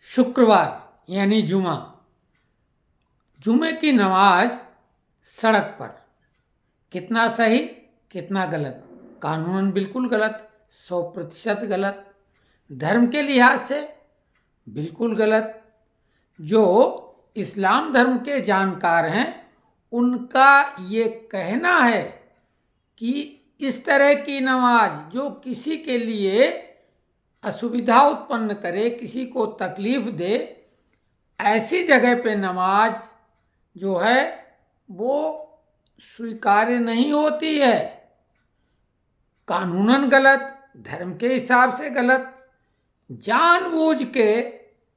शुक्रवार यानी जुमा। जुमे की नमाज सड़क पर। कितना सही कितना गलत? कानूनन बिल्कुल गलत, 100% गलत। धर्म के लिहाज से बिल्कुल गलत। जो इस्लाम धर्म के जानकार हैं उनका ये कहना है कि इस तरह की नमाज जो किसी के लिए असुविधा उत्पन्न करे, किसी को तकलीफ दे, ऐसी जगह पे नमाज जो है वो स्वीकार्य नहीं होती है। कानूनन गलत, धर्म के हिसाब से गलत। जानबूझ के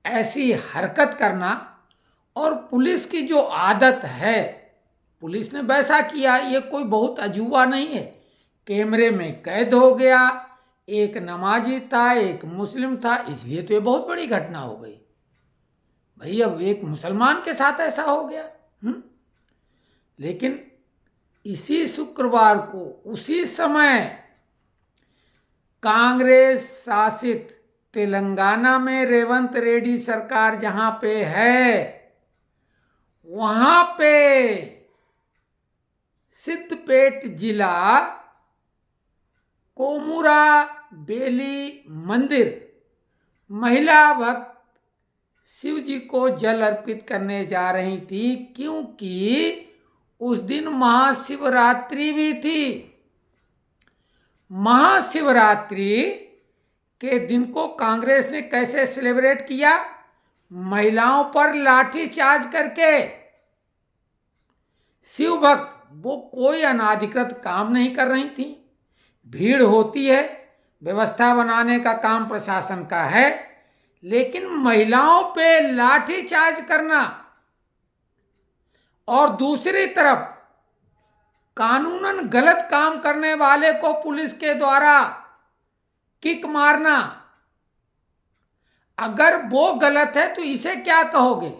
ऐसी हरकत करना, और पुलिस की जो आदत है, पुलिस ने वैसा किया, ये कोई बहुत अजूबा नहीं है। कैमरे में कैद हो गया, एक नमाजी था एक मुस्लिम था, इसलिए तो ये बहुत बड़ी घटना हो गई। भाई अब एक मुसलमान के साथ ऐसा हो गया। लेकिन इसी शुक्रवार को, उसी समय कांग्रेस शासित तेलंगाना में रेवंत रेड्डी सरकार जहां पे है, वहां पे सिद्धपेट जिला कोमुरा बेली मंदिर महिला भक्त शिव जी को जल अर्पित करने जा रही थी, क्योंकि उस दिन महाशिवरात्रि भी थी। महाशिवरात्रि के दिन को कांग्रेस ने कैसे सेलिब्रेट किया? महिलाओं पर लाठीचार्ज करके। शिव भक्त वो कोई अनाधिकृत काम नहीं कर रही थी। भीड़ होती है, व्यवस्था बनाने का काम प्रशासन का है, लेकिन महिलाओं पे लाठीचार्ज करना और दूसरी तरफ कानूनन गलत काम करने वाले को पुलिस के द्वारा किक मारना, अगर वो गलत है तो इसे क्या कहोगे?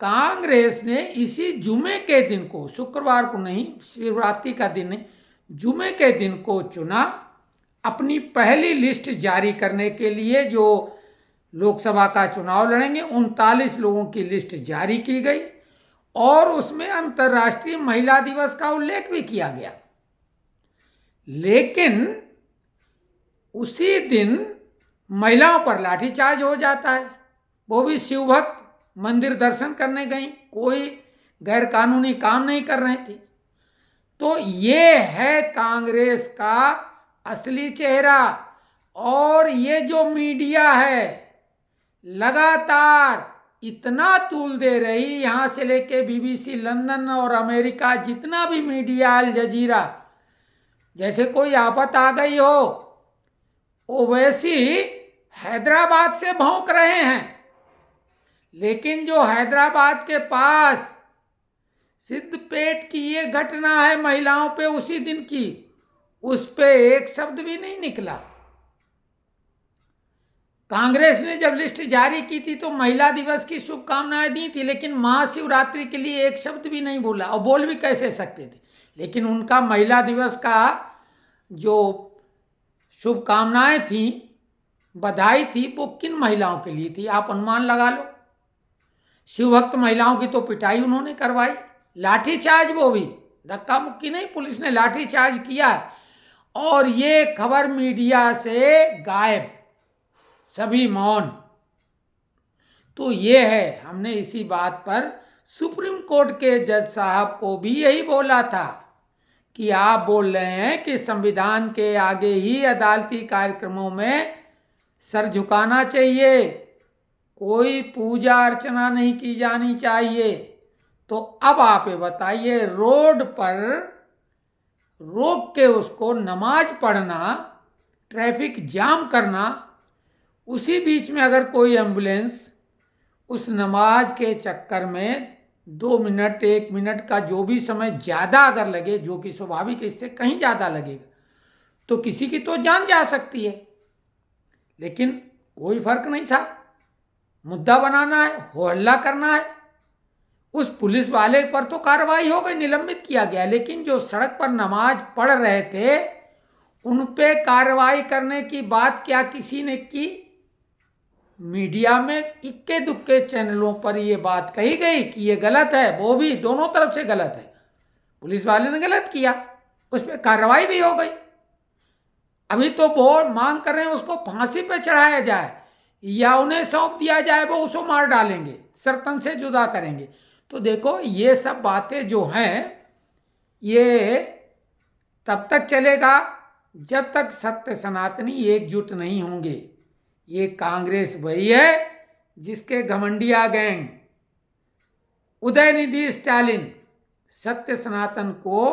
कांग्रेस ने इसी जुमे के दिन को, शुक्रवार को नहीं, शिवरात्रि का दिन नहीं, जुमे के दिन को चुना अपनी पहली लिस्ट जारी करने के लिए। जो लोकसभा का चुनाव लड़ेंगे 39 लोगों की लिस्ट जारी की गई और उसमें अंतर्राष्ट्रीय महिला दिवस का उल्लेख भी किया गया। लेकिन उसी दिन महिलाओं पर लाठीचार्ज हो जाता है। वो भी शिव भक्त मंदिर दर्शन करने गई, कोई गैर कानूनी काम नहीं कर रहे थे। तो ये है कांग्रेस का असली चेहरा। और ये जो मीडिया है लगातार इतना तूल दे रही, यहाँ से लेके बीबीसी लंदन और अमेरिका, जितना भी मीडिया, अल जजीरा, जैसे कोई आफत आ गई हो ओवैसी हैदराबाद से भौंक रहे हैं। लेकिन जो हैदराबाद के पास सिद्धपेट की ये घटना है महिलाओं पे उसी दिन की, उस पे एक शब्द भी नहीं निकला। कांग्रेस ने जब लिस्ट जारी की थी तो महिला दिवस की शुभकामनाएं दी थी, लेकिन महाशिवरात्रि के लिए एक शब्द भी नहीं बोला, और बोल भी कैसे सकते थे। लेकिन उनका महिला दिवस का जो शुभकामनाएं थी, बधाई थी, वो किन महिलाओं के लिए थी? आप अनुमान लगा लो। शिवभक्त महिलाओं की तो पिटाई उन्होंने करवाई, लाठीचार्ज, वो भी धक्का मुक्की नहीं, पुलिस ने लाठीचार्ज किया। और ये खबर मीडिया से गायब, सभी मौन। तो ये है, हमने इसी बात पर सुप्रीम कोर्ट के जज साहब को भी यही बोला था कि आप बोल रहे हैं कि संविधान के आगे ही अदालती कार्यक्रमों में सर झुकाना चाहिए, कोई पूजा अर्चना नहीं की जानी चाहिए। तो अब आप ये बताइए, रोड पर रोक के उसको नमाज पढ़ना, ट्रैफिक जाम करना, उसी बीच में अगर कोई एम्बुलेंस उस नमाज के चक्कर में 2 मिनट 1 मिनट का जो भी समय ज़्यादा अगर लगे, जो कि स्वाभाविक इससे कहीं ज़्यादा लगेगा, तो किसी की तो जान जा सकती है। लेकिन कोई फर्क नहीं था, मुद्दा बनाना है, हो हल्ला करना है। उस पुलिस वाले पर तो कार्रवाई हो गई, निलंबित किया गया, लेकिन जो सड़क पर नमाज पढ़ रहे थे उन पे कार्रवाई करने की बात क्या किसी ने की? मीडिया में इक्के दुक्के चैनलों पर ये बात कही गई कि ये गलत है, वो भी दोनों तरफ से गलत है। पुलिस वाले ने गलत किया, उस पर कार्रवाई भी हो गई। अभी तो वो मांग कर रहे हैं उसको फांसी पे चढ़ाया जाए या उन्हें सौंप दिया जाए, वो उसको मार डालेंगे, सर्तन से जुदा करेंगे। तो देखो ये सब बातें जो हैं ये तब तक चलेगा जब तक सत्य सनातनी एकजुट नहीं होंगे। ये कांग्रेस वही है जिसके घमंडिया गैंग उदयनिधि स्टालिन सत्य सनातन को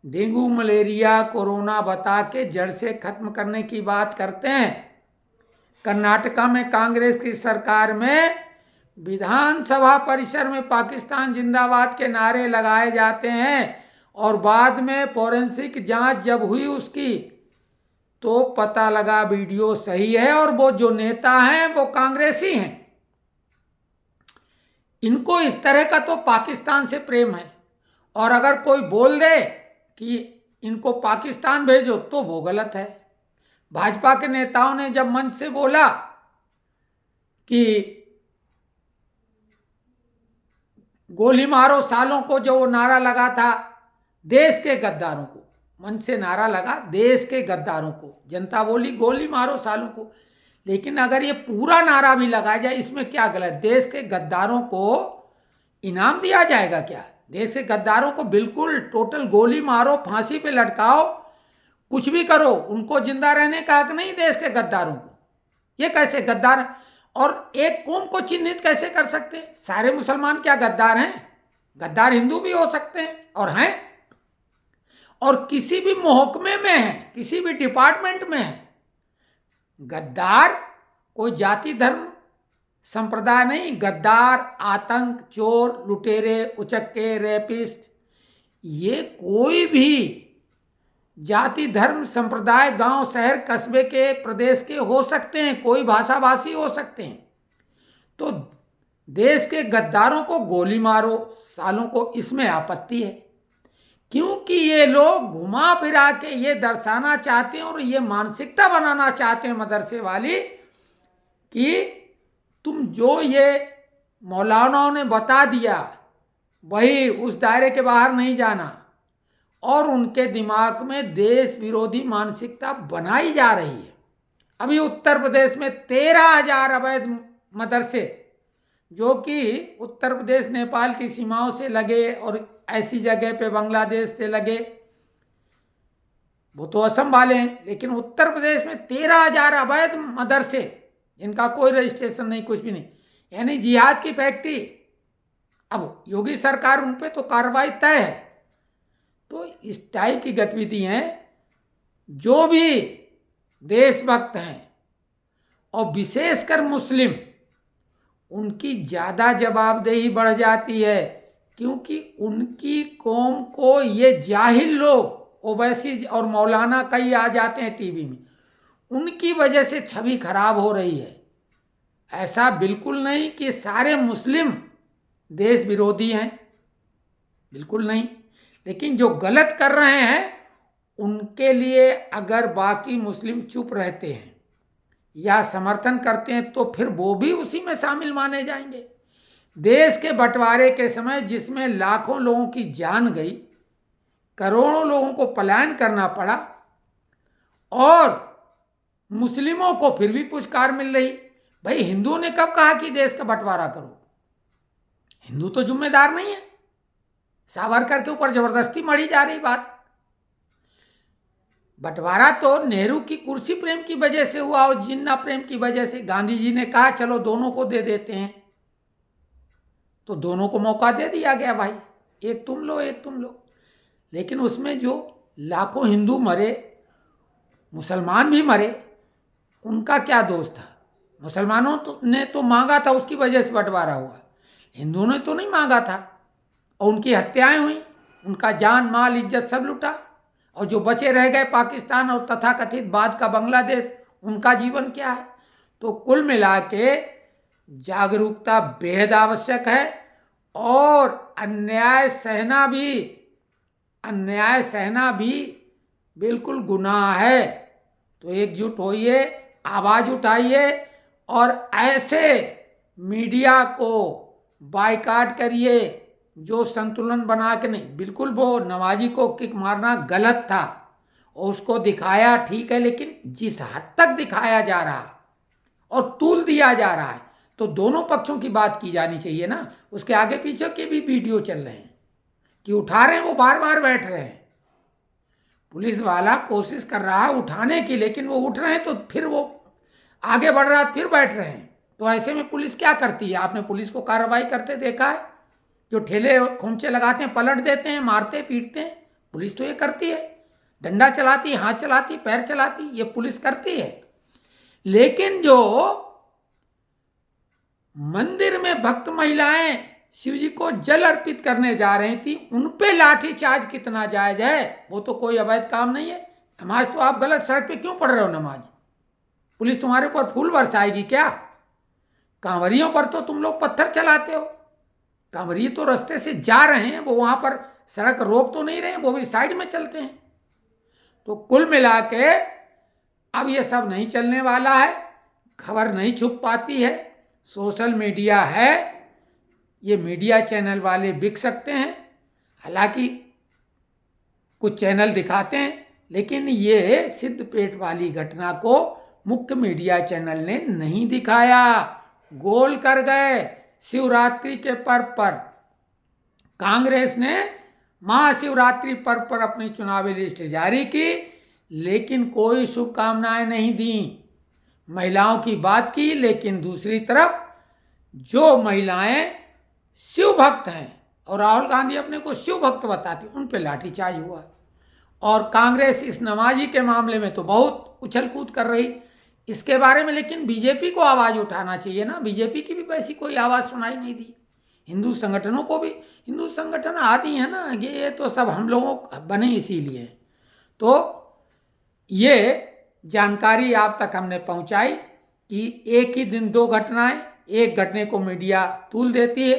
डेंगू मलेरिया कोरोना बता के जड़ से खत्म करने की बात करते हैं। कर्नाटका में कांग्रेस की सरकार में विधानसभा परिसर में पाकिस्तान जिंदाबाद के नारे लगाए जाते हैं और बाद में फोरेंसिक जांच जब हुई उसकी तो पता लगा वीडियो सही है और वो जो नेता हैं वो कांग्रेसी हैं। इनको इस तरह का तो पाकिस्तान से प्रेम है, और अगर कोई बोल दे कि इनको पाकिस्तान भेजो तो वो गलत है। भाजपा के नेताओं ने जब मंच से बोला कि गोली मारो सालों को, जो वो नारा लगा था देश के गद्दारों को, मंच से नारा लगा देश के गद्दारों को, जनता बोली गोली मारो सालों को। लेकिन अगर ये पूरा नारा भी लगाया जाए इसमें क्या गलत? देश के गद्दारों को इनाम दिया जाएगा क्या? देश के गद्दारों को बिल्कुल टोटल गोली मारो, फांसी पे लटकाओ, कुछ भी करो, उनको जिंदा रहने का हक नहीं देश के गद्दारों को। ये कैसे गद्दार? और एक कौम को चिन्हित कैसे कर सकते हैं? सारे मुसलमान क्या गद्दार हैं? गद्दार हिंदू भी हो सकते हैं और हैं, और किसी भी महकमे में है, किसी भी डिपार्टमेंट में है। गद्दार कोई जाति धर्म संप्रदाय नहीं। गद्दार आतंक, चोर, लुटेरे, उचक्के, रेपिस्ट, ये कोई भी जाति धर्म संप्रदाय, गांव शहर कस्बे के प्रदेश के हो सकते हैं, कोई भाषा भाषी हो सकते हैं। तो देश के गद्दारों को गोली मारो सालों को, इसमें आपत्ति है क्योंकि ये लोग घुमा फिरा के ये दर्शाना चाहते हैं और ये मानसिकता बनाना चाहते हैं मदरसे वाली कि तुम जो ये मौलानाओं ने बता दिया वही, उस दायरे के बाहर नहीं जाना। और उनके दिमाग में देश विरोधी मानसिकता बनाई जा रही है। अभी उत्तर प्रदेश में 13,000 अवैध मदरसे, जो कि उत्तर प्रदेश नेपाल की सीमाओं से लगे और ऐसी जगह पे बांग्लादेश से लगे, वो तो असम वाले हैं, लेकिन उत्तर प्रदेश में 13,000 अवैध मदरसे जिनका कोई रजिस्ट्रेशन नहीं, कुछ भी नहीं, यानी जिहाद की फैक्ट्री। अब योगी सरकार उन पे तो कार्रवाई तय है। तो इस टाइप की गतिविधि हैं। जो भी देशभक्त हैं और विशेषकर मुस्लिम, उनकी ज़्यादा जवाबदेही बढ़ जाती है क्योंकि उनकी कौम को ये जाहिल लोग, ओवैसी और मौलाना कई आ जाते हैं टीवी में, उनकी वजह से छवि खराब हो रही है। ऐसा बिल्कुल नहीं कि सारे मुस्लिम देश विरोधी हैं, बिल्कुल नहीं। लेकिन जो गलत कर रहे हैं उनके लिए अगर बाकी मुस्लिम चुप रहते हैं या समर्थन करते हैं तो फिर वो भी उसी में शामिल माने जाएंगे। देश के बंटवारे के समय जिसमें लाखों लोगों की जान गई, करोड़ों लोगों को पलायन करना पड़ा और मुस्लिमों को फिर भी पुरस्कार मिल रही। भाई हिंदुओं ने कब कहा कि देश का बंटवारा करो? हिंदू तो जिम्मेदार नहीं है। सावरकर के ऊपर जबरदस्ती मढ़ी जा रही बात। बंटवारा तो नेहरू की कुर्सी प्रेम की वजह से हुआ और जिन्ना प्रेम की वजह से। गांधी जी ने कहा चलो दोनों को दे देते हैं, तो दोनों को मौका दे दिया गया, भाई एक तुम लो एक तुम लो। लेकिन उसमें जो लाखों हिंदू मरे, मुसलमान भी मरे, उनका क्या दोष था? मुसलमानों ने तो मांगा था, उसकी वजह से बंटवारा हुआ। हिंदुओं ने तो नहीं मांगा था और उनकी हत्याएं हुई, उनका जान माल इज्जत सब लुटा। और जो बचे रह गए पाकिस्तान और तथाकथित बाद का बांग्लादेश, उनका जीवन क्या है? तो कुल मिला के जागरूकता बेहद आवश्यक है और अन्याय सहना भी बिल्कुल गुनाह है। तो एकजुट होइए, आवाज़ उठाइए और ऐसे मीडिया को बायकॉट करिए जो संतुलन बना के नहीं। बिल्कुल वो नवाजी को किक मारना गलत था और उसको दिखाया ठीक है, लेकिन जिस हद तक दिखाया जा रहा और तूल दिया जा रहा है तो दोनों पक्षों की बात की जानी चाहिए ना। उसके आगे पीछे के भी वीडियो चल रहे हैं कि उठा रहे हैं, वो बार बार बैठ रहे हैं। पुलिस वाला कोशिश कर रहा है उठाने की, लेकिन वो उठ रहे हैं तो फिर वो आगे बढ़ रहा है, फिर बैठ रहे हैं। तो ऐसे में पुलिस क्या करती है? आपने पुलिस को कार्रवाई करते देखा है? जो ठेले खोमचे लगाते हैं, पलट देते हैं, मारते पीटते हैं, पुलिस तो ये करती है। डंडा चलाती, हाथ चलाती, पैर चलाती, ये पुलिस करती है। लेकिन जो मंदिर में भक्त महिलाएं शिव जी को जल अर्पित करने जा रही थी, उन पे लाठीचार्ज कितना जायज है? वो तो कोई अवैध काम नहीं है। नमाज तो आप गलत सड़क पे क्यों पढ़ रहे हो नमाज? पुलिस तुम्हारे ऊपर फूल बरसाएगी क्या? कांवरियों पर तो तुम लोग पत्थर चलाते हो। कांवरिये तो रास्ते से जा रहे हैं, वो वहां पर सड़क रोक तो नहीं रहे, वो भी साइड में चलते हैं। तो कुल मिला के अब ये सब नहीं चलने वाला है। खबर नहीं छुप पाती है, सोशल मीडिया है, ये मीडिया चैनल वाले बिक सकते हैं। हालांकि कुछ चैनल दिखाते हैं, लेकिन ये सिद्धपेट वाली घटना को मुख्य मीडिया चैनल ने नहीं दिखाया। गोल कर गए। शिवरात्रि के पर्व पर कांग्रेस ने महाशिवरात्रि पर्व पर अपनी चुनावी लिस्ट जारी की, लेकिन कोई शुभकामनाएं नहीं दी। महिलाओं की बात की, लेकिन दूसरी तरफ जो महिलाएं शिव भक्त हैं और राहुल गांधी अपने को शिव भक्त बताती, उन पे लाठीचार्ज हुआ। और कांग्रेस इस नमाजी के मामले में तो बहुत उछल कूद कर रही इसके बारे में, लेकिन बीजेपी को आवाज़ उठाना चाहिए ना। बीजेपी की भी वैसी कोई आवाज़ सुनाई नहीं दी। हिंदू संगठनों को भी, हिंदू संगठन आती है ना, ये तो सब हम लोगों बने इसीलिए। तो ये जानकारी आप तक हमने पहुंचाई कि एक ही दिन दो घटनाएं, एक घटने को मीडिया तूल देती है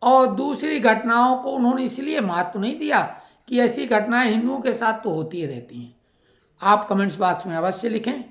और दूसरी घटनाओं को उन्होंने इसलिए महत्व नहीं दिया कि ऐसी घटनाएं हिंदुओं के साथ तो होती रहती हैं। आप कमेंट्स बॉक्स में अवश्य लिखें।